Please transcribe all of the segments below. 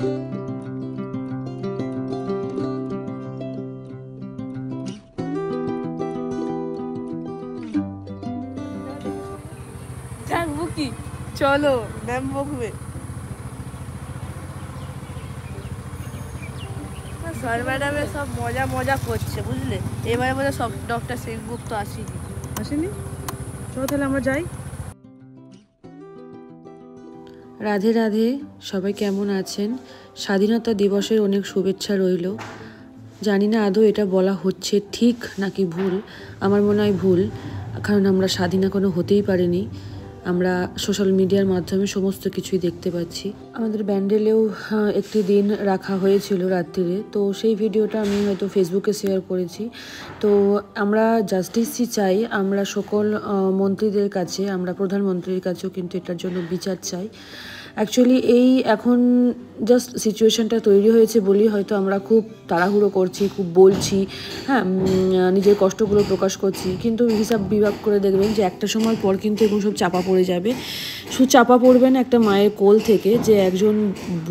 জানবো কি, চলো ম্যাম বকবে। স্যার ম্যাডামে সব মজা মজা করছে বুঝলে, এবারে বোধহয় সব ডক্টর সেনগুপ্ত আসেনি। আসেনি? চলো তাহলে আমরা যাই। রাধে রাধে, সবাই কেমন আছেন? স্বাধীনতা দিবসের অনেক শুভেচ্ছা রইল। জানি না আদৌ এটা বলা হচ্ছে ঠিক নাকি ভুল। আমার মনে হয় ভুল, কারণ আমরা স্বাধীন এখনো হতেই পারিনি। আমরা সোশ্যাল মিডিয়ার মাধ্যমে সমস্ত কিছুই দেখতে পাচ্ছি। আমাদের ব্যান্ডেলেও একটি দিন রাখা হয়েছিল রাত্রিরে, তো সেই ভিডিওটা আমি হয়তো ফেসবুকে শেয়ার করেছি। তো আমরা জাস্টিসই চাই, আমরা সকল মন্ত্রীদের কাছে, আমরা প্রধানমন্ত্রীর কাছেও কিন্তু এটার জন্য বিচার চাই। অ্যাকচুয়ালি এই এখন জাস্ট সিচুয়েশনটা তৈরি হয়েছে বলেই হয়তো আমরা খুব তাড়াহুড়ো করছি, খুব বলছি, হ্যাঁ, নিজের কষ্টগুলো প্রকাশ করছি, কিন্তু হিসাব বিভাগ করে দেখবেন যে একটা সময় পর কিন্তু এগুলো সব চাপা পড়ে যাবে। শুধু চাপা পড়বে না একটা মায়ের কোল থেকে, যে একজন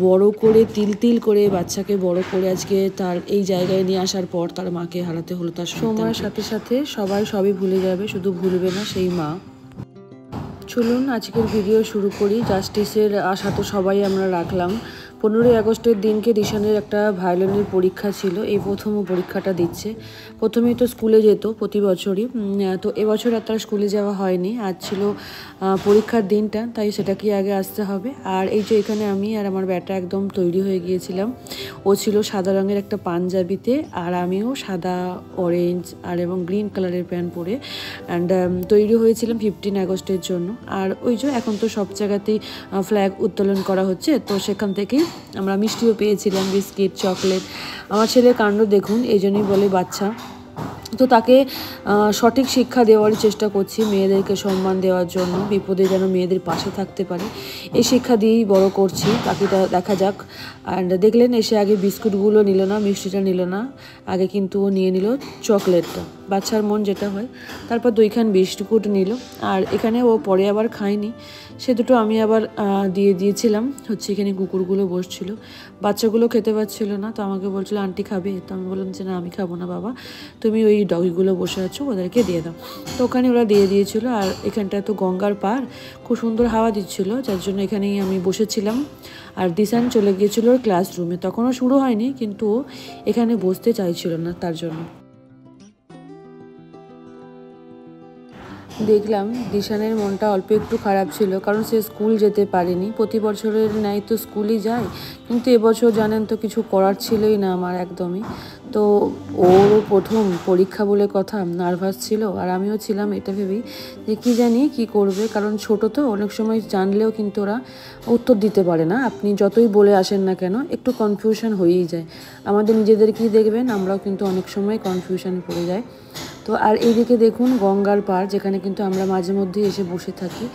বড় করে তিল তিল করে বাচ্চাকে বড় করে আজকে তার এই জায়গায় নিয়ে আসার পর তার মাকে হারাতে হলো। তার সময়ের সাথে সাথে সবই ভুলে যাবে, শুধু ভুলবে না সেই মা। চলুন আজকের ভিডিও শুরু করি। জাস্টিসের আশা তো সবাই আমরা রাখলাম। 15ই আগস্টের দিনকে দিশানের একটা ভায়োলিনের পরীক্ষা ছিল, এই প্রথম পরীক্ষাটা দিচ্ছে। প্রথমেই তো স্কুলে যেত প্রতি বছরই, তো এবছর আর তার স্কুলে যাওয়া হয়নি। আজ ছিল পরীক্ষার দিনটা, তাই সেটাকে আগে আসতে হবে। আর এই যে এখানে আমি আর আমার ব্যাটা একদম তৈরি হয়ে গিয়েছিলাম। ও ছিল সাদা রঙের একটা পাঞ্জাবিতে, আর আমিও সাদা, অরেঞ্জ আর এবং গ্রিন কালারের প্যান্ট পরে অ্যান্ড তৈরি হয়েছিলাম 15 আগস্টের জন্য। আর ওই যে এখন তো সব জায়গাতেই ফ্ল্যাগ উত্তোলন করা হচ্ছে, তো সেখান থেকেই আমরা মিষ্টিও পেয়েছিলাম, বিস্কিট, চকলেট। আমার ছেলের কাণ্ড দেখুন, এই জন্যই বলে বাচ্চা। তো তাকে সঠিক শিক্ষা দেওয়ার চেষ্টা করছি, মেয়েদেরকে সম্মান দেওয়ার জন্য, বিপদে যেন মেয়েদের পাশে থাকতে পারে, এই শিক্ষা দিয়েই বড় করছি। বাকিটা দেখা যাক। অ্যান্ড দেখলেন এসে আগে বিস্কুটগুলো নিল না, মিষ্টিটা নিল না, আগে কিন্তু ও নিয়ে নিল চকলেটটা, বাচ্চার মন যেটা হয়। তারপর 2খান বিস্কুট নিল, আর এখানে ও পরে আবার খায়নি, সে দুটো আমি আবার দিয়ে দিয়েছিলাম। হচ্ছে এখানে কুকুরগুলো বসছিল, বাচ্চাগুলো খেতে পাচ্ছিল না, তো আমাকে বলছিল আন্টি খাবে, তো আমি বললাম যে না আমি খাবো না বাবা, তুমি ওই ডগিগুলো বসে আছো ওদেরকে দিয়ে দাও। তো ওখানে ওরা দিয়ে দিয়েছিল। আর এখানটা তো গঙ্গার পার, খুব সুন্দর হাওয়া দিচ্ছিল, যার জন্য এখানেই আমি বসেছিলাম। আর দিশান চলে গিয়েছিল ওর ক্লাসরুমে, তখনও শুরু হয়নি, কিন্তু এখানে বসতে চাইছিল না, তার জন্য। দেখলাম দিশানের মনটা অল্প একটু খারাপ ছিল, কারণ সে স্কুল যেতে পারেনি। প্রতি বছরের ন্যায় তো স্কুলই যায়, কিন্তু এবছর জানেন তো কিছু করার ছিলই না আমার একদমই। তো ওরও প্রথম পরীক্ষা বলে কথা, নার্ভাস ছিল, আর আমিও ছিলাম এটা ভেবেই যে কী জানি কী করবে, কারণ ছোট তো অনেক সময় জানলেও কিন্তু ওরা উত্তর দিতে পারে না। আপনি যতই বলে আসেন না কেন, একটু কনফিউশন হয়েই যায়। আমাদের নিজেদেরকেই দেখবেন, আমরাও কিন্তু অনেক সময় কনফিউশনে পড়ে যাই। তো আর এইদিকে দেখুন গঙ্গার পাড়, যেখানে কিন্তু আমরা মাঝে মধ্যে এসে বসে থাকি।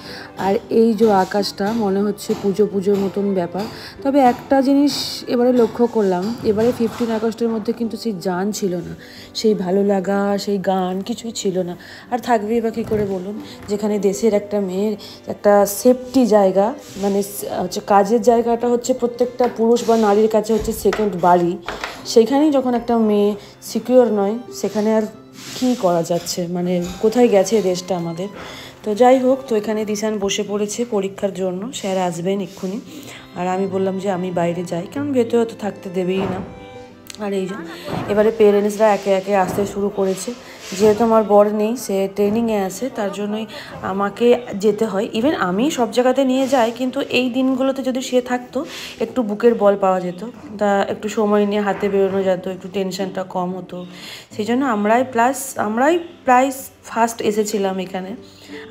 আর এই যে আকাশটা মনে হচ্ছে পুজোর মতন ব্যাপার। তবে একটা জিনিস এবারে লক্ষ্য করলাম, এবারে 15 আগস্টের মধ্যে কিন্তু সেই জান ছিল না, সেই ভালো লাগা, সেই গান কিছুই ছিল না। আর থাকবেই বা কী করে বলুন, যেখানে দেশের একটা মেয়ের একটা সেফটি জায়গা, মানে হচ্ছে কাজের জায়গাটা হচ্ছে প্রত্যেকটা পুরুষ বা নারীর কাছে হচ্ছে সেকেন্ড বাড়ি, সেইখানেই যখন একটা মেয়ে সিকিউর নয়, সেখানে আর কী করা যাচ্ছে, মানে কোথায় গেছে দেশটা আমাদের। তো যাই হোক, তো এখানে দিশান বসে পড়েছে পরীক্ষার জন্য, স্যার আসবেন এক্ষুনি। আর আমি বললাম যে আমি বাইরে যাই, কারণ ভেতরে তো থাকতে দেবেই না। আর এই যে এবারে পেরেন্টসরা একে একে আসতে শুরু করেছে। যেহেতু আমার বর নেই, সে ট্রেনিংয়ে আছে, তার জন্যই আমাকে যেতে হয়। ইভেন আমি সব জায়গাতে নিয়ে যাই, কিন্তু এই দিনগুলোতে যদি সে থাকতো একটু বুকের বল পাওয়া যেত, তা একটু সময় নিয়ে হাতে বেরোনো যেত, একটু টেনশনটা কম হতো। সেই জন্য আমরাই প্রায় ফার্স্ট এসেছিলাম এখানে।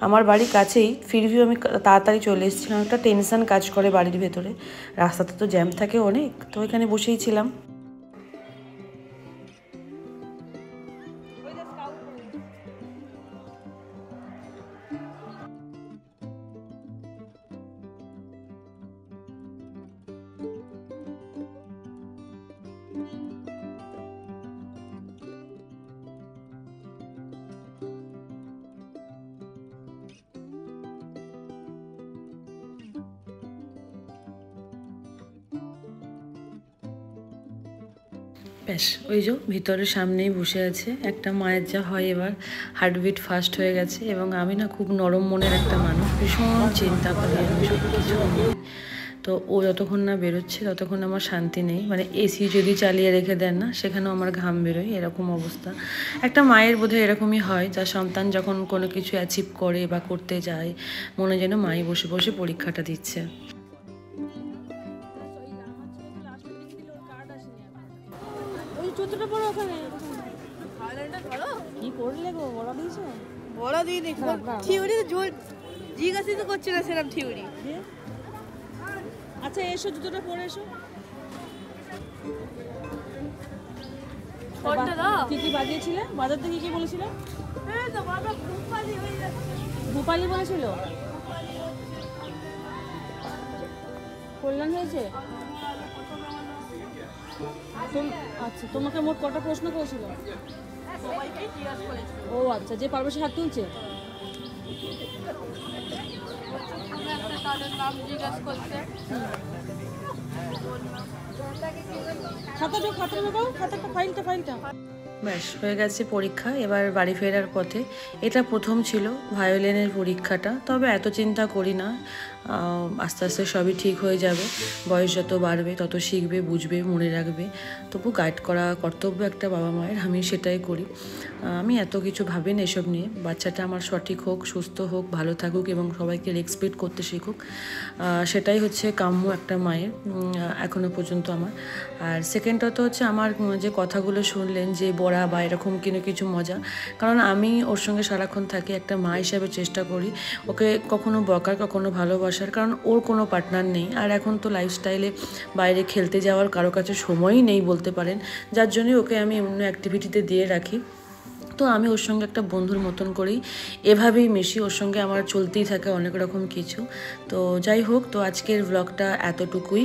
আমার বাড়ির কাছেই, ফিরভিউ আমি তাড়াতাড়ি চলে এসেছিলাম। একটা টেনশন কাজ করে বাড়ির ভেতরে, রাস্তাতে তো জ্যাম থাকে অনেক, তো এখানে বসেই ছিলাম। ব্যাস ওই যে ভিতরের সামনেই বসে আছে একটা মায়ের যা হয় এবার হার্টবিট ফাস্ট হয়ে গেছে এবং আমি না খুব নরম মনের একটা মানুষ ভীষণ চিন্তা করি আমি সব কিছু নিয়ে। তো ও যতক্ষণ না বেরোচ্ছে ততক্ষণ আমার শান্তি নেই, মানে এসি যদি চালিয়ে রেখে দেন না সেখানেও আমার ঘাম বেরোয়, এরকম অবস্থা। একটা মায়ের বোধহয় এরকমই হয়, যার সন্তান যখন কোনো কিছু অ্যাচিভ করে বা করতে যায় মনে যেন মাই বসে বসে পরীক্ষাটা দিচ্ছে। ওই চতুর্থটা পড়ো ওখানে। কি পড়লে গো, বলা দিয়েছে? বড় দিয়ে দেখো থিওরি তো জোর জিজ্ঞাসা তো করছে না সেরকম থিওরি। আচ্ছা এসো, জুতোটা পরে এসো। ফোনটা দাও। কি কি বাজিয়েছিলে? বাজার থেকে কি বলেছিল? এই তো বাবা ভূপালি হয়ে যাচ্ছে। ভূপালি বলেছিল। কল্যাণ হয়েছে? আচ্ছা তোমাকে মোট কটা প্রশ্ন করেছিল? সবাইকে জিজ্ঞাসা করেছে। ও আচ্ছা, যে পারবে সে হাত তুলছে। তাদের নাম জিজ্ঞাসা করছে। খাতা ঢোকাও, খাতাটা ফাইলটা। ব্যাস হয়ে গেছে পরীক্ষা, এবার বাড়ি ফেরার পথে। এটা প্রথম ছিল ভায়োলিনের পরীক্ষাটা, তবে এত চিন্তা করি না, আস্তে আস্তে সবই ঠিক হয়ে যাবে। বয়স যত বাড়বে তত শিখবে, বুঝবে, মনে রাখবে। তবু গাইড করা কর্তব্য একটা বাবা মায়ের, আমি সেটাই করি। আমি এত কিছু ভাবি না এসব নিয়ে, বাচ্চাটা আমার সঠিক হোক, সুস্থ হোক, ভালো থাকুক এবং সবাইকে রেসপেক্ট করতে শিখুক, সেটাই হচ্ছে কাম্য একটা মায়ের এখনও পর্যন্ত আমার। আর সেকেন্ডটা হচ্ছে আমার যে কথাগুলো শুনলেন যে বড়া বা এরকম কিছু মজা, কারণ আমি ওর সঙ্গে সারাক্ষণ থাকি, একটা মা হিসাবে চেষ্টা করি ওকে কখনো বকার কখনো ভালোবাসার, কারণ ওর কোনো পার্টনার নেই। আর এখন তো লাইফস্টাইলে বাইরে খেলতে যাওয়ার কারো কাছে সময়ই নেই বলতে পারেন, যার জন্যই ওকে আমি অন্য অ্যাক্টিভিটিতে দিয়ে রাখি। তো আমি ওর সঙ্গে একটা বন্ধুর মতন করেই এভাবেই মিশি, ওর সঙ্গে আমার চলতেই থাকে অনেক রকম কিছু। তো যাই হোক, তো আজকের ব্লগটা এতটুকুই,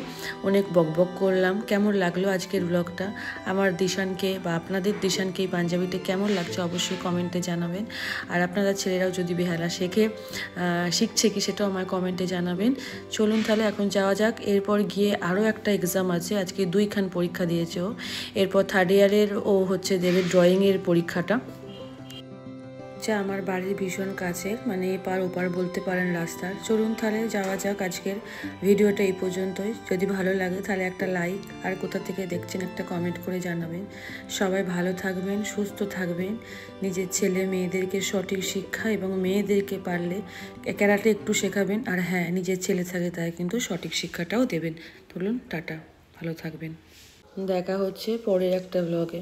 অনেক বকবক করলাম। কেমন লাগলো আজকের ব্লগটা? আমার দিশানকে বা আপনাদের দিশানকে এই পাঞ্জাবিতে কেমন লাগছে অবশ্যই কমেন্টে জানাবেন। আর আপনারা ছেলেরাও যদি বেহালা শিখছে কি সেটাও আমার কমেন্টে জানাবেন। চলুন তাহলে এখন যাওয়া যাক। এরপর গিয়ে আরও একটা এক্সাম আছে, আজকে 2খান পরীক্ষা দিয়েছে ও। এরপর 3rd ইয়ারের ও হচ্ছে দেবে ড্রয়িংয়ের পরীক্ষাটা, যা আমার বাড়ির ভীষণ কাছের, মানে এপার ওপার বলতে পারেন রাস্তার। চলুন তাহলে যাওয়া যাক। আজকের ভিডিওটা এই পর্যন্তই। যদি ভালো লাগে তাহলে একটা লাইক, আর কোথা থেকে দেখছেন একটা কমেন্ট করে জানাবেন। সবাই ভালো থাকবেন, সুস্থ থাকবেন, নিজের ছেলে মেয়েদেরকে সঠিক শিক্ষা এবং মেয়েদেরকে পারলে ক্যারাটে একটু শেখাবেন। আর হ্যাঁ, নিজের ছেলে থাকে তাই কিন্তু সঠিক শিক্ষাটাও দেবেন। চলুন টাটা, ভালো থাকবেন, দেখা হচ্ছে পরের একটা ব্লগে।